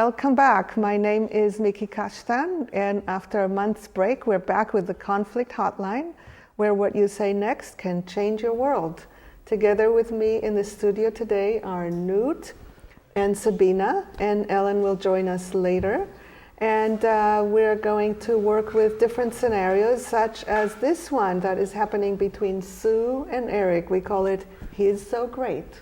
welcome back. My name is Miki Kashtan, and after a month's break, we're back with the Conflict Hotline, where what you say next can change your world. Together with me in the studio today are Newt and Sabine, and Ellen will join us later. And we're going to work with different scenarios, such as this one that is happening between Sue and Eric. We call it He's So Great.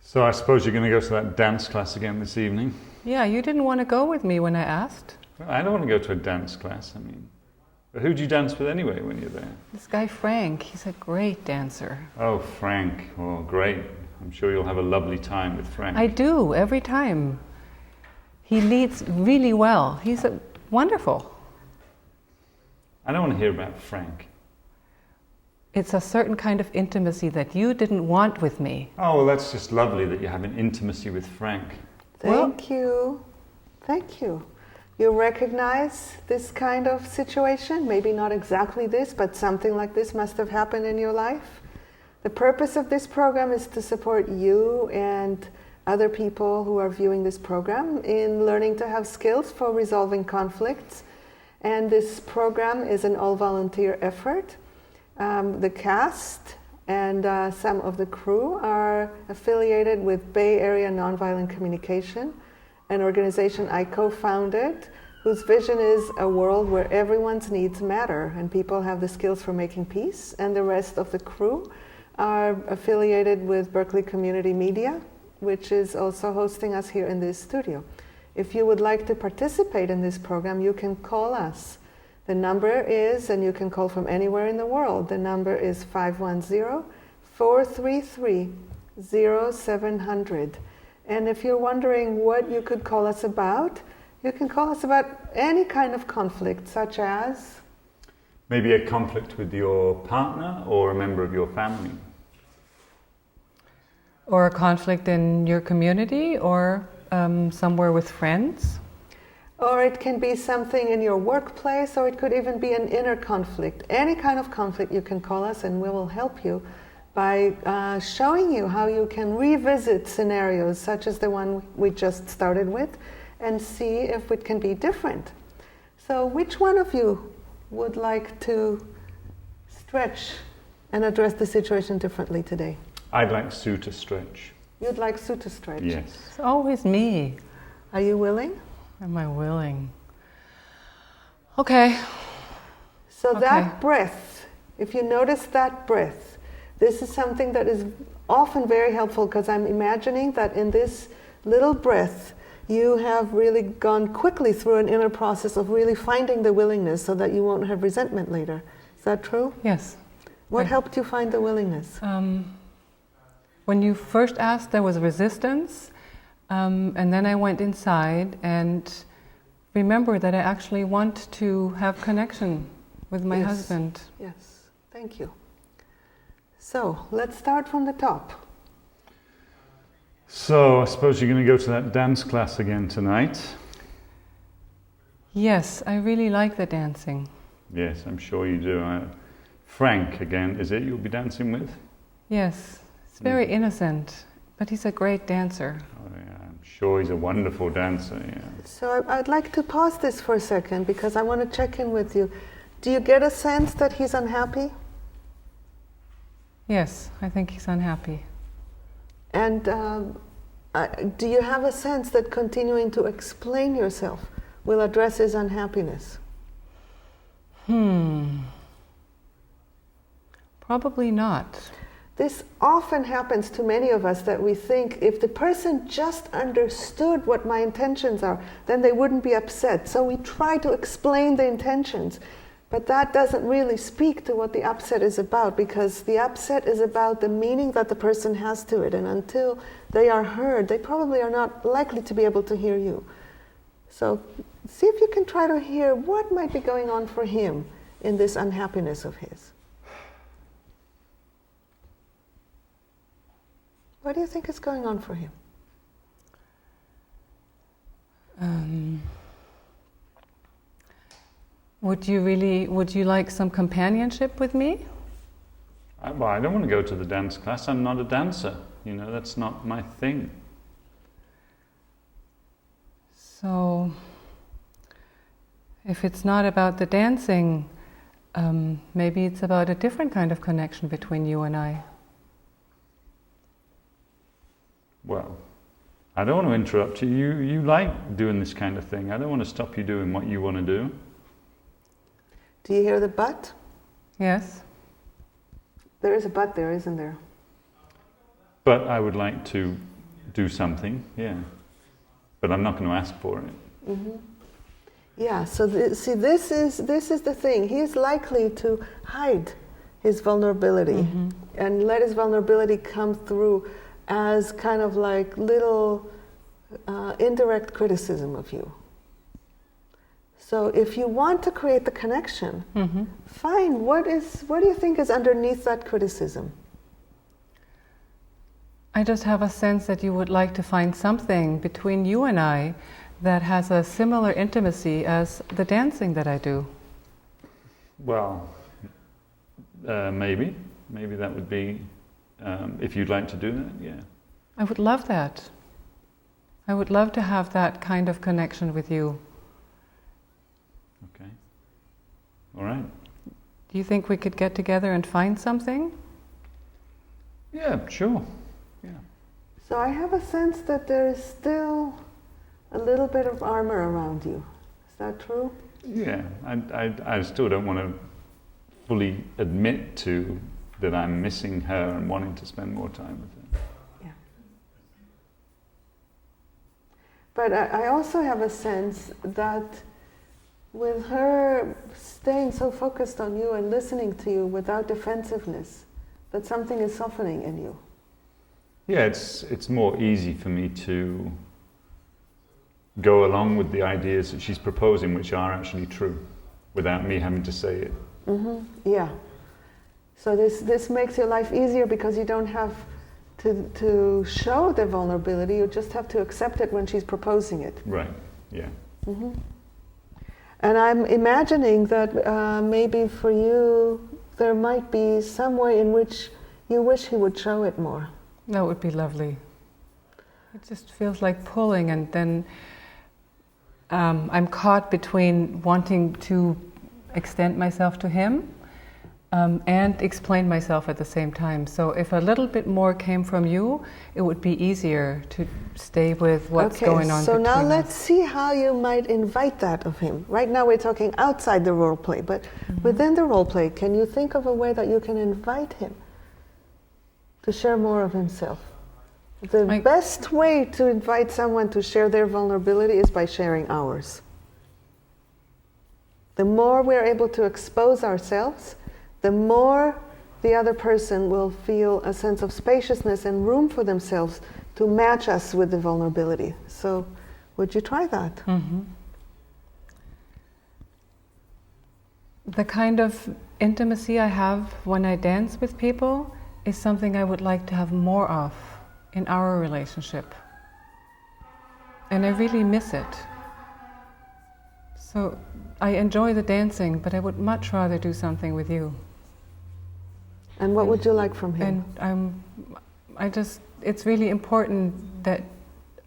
So I suppose you're going to go to that dance class again this evening? Yeah, you didn't want to go with me when I asked. Well, I don't want to go to a dance class. But who do you dance with anyway when you're there? This guy Frank, he's a great dancer. Oh, Frank. Well, great. I'm sure you'll have a lovely time with Frank. I do, every time. He leads really well. He's wonderful. I don't want to hear about Frank. It's a certain kind of intimacy that you didn't want with me. Oh, well, that's just lovely that you have an intimacy with Frank. Thank you. Thank you. You recognize this kind of situation? Maybe not exactly this, but something like this must have happened in your life. The purpose of this program is to support you and other people who are viewing this program in learning to have skills for resolving conflicts. And this program is an all-volunteer effort. The cast and some of the crew are affiliated with Bay Area Nonviolent Communication, an organization I co-founded, whose vision is a world where everyone's needs matter and people have the skills for making peace. And the rest of the crew are affiliated with Berkeley Community Media, which is also hosting us here in this studio. If you would like to participate in this program, you can call us. The number is, and you can call from anywhere in the world, the number is 510-433-0700. And if you're wondering what you could call us about, you can call us about any kind of conflict, such as... Maybe a conflict with your partner or a member of your family. Or a conflict in your community, or somewhere with friends. Or it can be something in your workplace, or it could even be an inner conflict. Any kind of conflict, you can call us and we will help you by showing you how you can revisit scenarios such as the one we just started with and see if it can be different. So which one of you would like to stretch and address the situation differently today? I'd like Sue to stretch. You'd like Sue to stretch? Yes. It's always me. Are you willing? Am I willing? Okay. So that breath, if you notice that breath, this is something that is often very helpful because I'm imagining that in this little breath, you have really gone quickly through an inner process of really finding the willingness so that you won't have resentment later. Is that true? Yes. What helped you find the willingness? When you first asked, there was resistance. And then I went inside and remembered that I actually want to have connection with my husband. Yes, thank you. So, let's start from the top. So, I suppose you're going to go to that dance class again tonight? Yes, I really like the dancing. Yes, I'm sure you do. Frank, again, is it you'll be dancing with? Yes, it's very innocent, but he's a great dancer. Oh, yeah. I'm sure he's a wonderful dancer, yeah. So I'd like to pause this for a second because I want to check in with you. Do you get a sense that he's unhappy? Yes, I think he's unhappy. And do you have a sense that continuing to explain yourself will address his unhappiness? Probably not. This often happens to many of us, that we think if the person just understood what my intentions are, then they wouldn't be upset. So we try to explain the intentions, but that doesn't really speak to what the upset is about, because the upset is about the meaning that the person has to it, and until they are heard, they probably are not likely to be able to hear you. So see if you can try to hear what might be going on for him in this unhappiness of his. What do you think is going on for him? Would you like some companionship with me? Well, I don't want to go to the dance class. I'm not a dancer. That's not my thing. So, if it's not about the dancing, maybe it's about a different kind of connection between you and I. Well, I don't want to interrupt you. You like doing this kind of thing. I don't want to stop you doing what you want to do. Do you hear the but? Yes? There is a but there, isn't there? But I would like to do something, yeah. But I'm not going to ask for it. Mm-hmm. Yeah, so see, this is the thing. He's likely to hide his vulnerability and let his vulnerability come through as kind of like little indirect criticism of you. So if you want to create the connection, fine, what do you think is underneath that criticism? I just have a sense that you would like to find something between you and I that has a similar intimacy as the dancing that I do. Well, maybe that would be, if you'd like to do that, yeah. I would love that. I would love to have that kind of connection with you. Okay. All right. Do you think we could get together and find something? Yeah, sure. Yeah. So I have a sense that there is still a little bit of armor around you. Is that true? Yeah, I still don't want to fully admit to that I'm missing her and wanting to spend more time with her. Yeah. But I also have a sense that with her staying so focused on you and listening to you without defensiveness, that something is softening in you. Yeah, it's more easy for me to go along with the ideas that she's proposing, which are actually true, without me having to say it. Yeah. So this makes your life easier because you don't have to show the vulnerability. You just have to accept it when she's proposing it. Right. Yeah. And I'm imagining that maybe for you there might be some way in which you wish he would show it more. That would be lovely. It just feels like pulling, and then I'm caught between wanting to extend myself to him and explain myself at the same time. So if a little bit more came from you, it would be easier to stay with what's going on between us. So now let's see how you might invite that of him. Right now we're talking outside the role play, but within the role play, can you think of a way that you can invite him to share more of himself? The best way to invite someone to share their vulnerability is by sharing ours. The more we're able to expose ourselves, the more the other person will feel a sense of spaciousness and room for themselves to match us with the vulnerability. So, would you try that? The kind of intimacy I have when I dance with people is something I would like to have more of in our relationship. And I really miss it. So I enjoy the dancing, but I would much rather do something with you. And what would you like from him? And it's really important that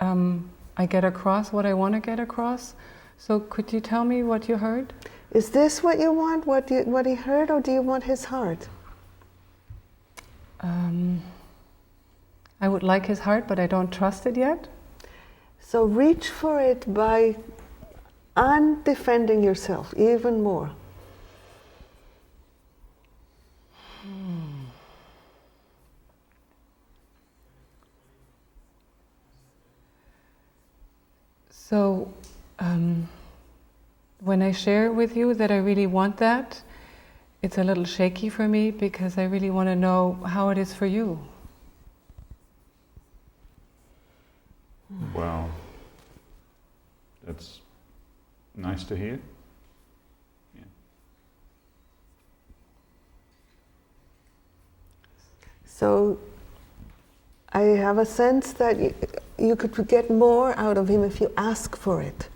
I get across what I want to get across. So could you tell me what you heard? Is this what you want, what he heard, or do you want his heart? I would like his heart, but I don't trust it yet. So reach for it by undefending yourself even more. So when I share with you that I really want that, it's a little shaky for me because I really want to know how it is for you. Wow. That's nice to hear. Yeah. So I have a sense that you could get more out of him if you ask for it.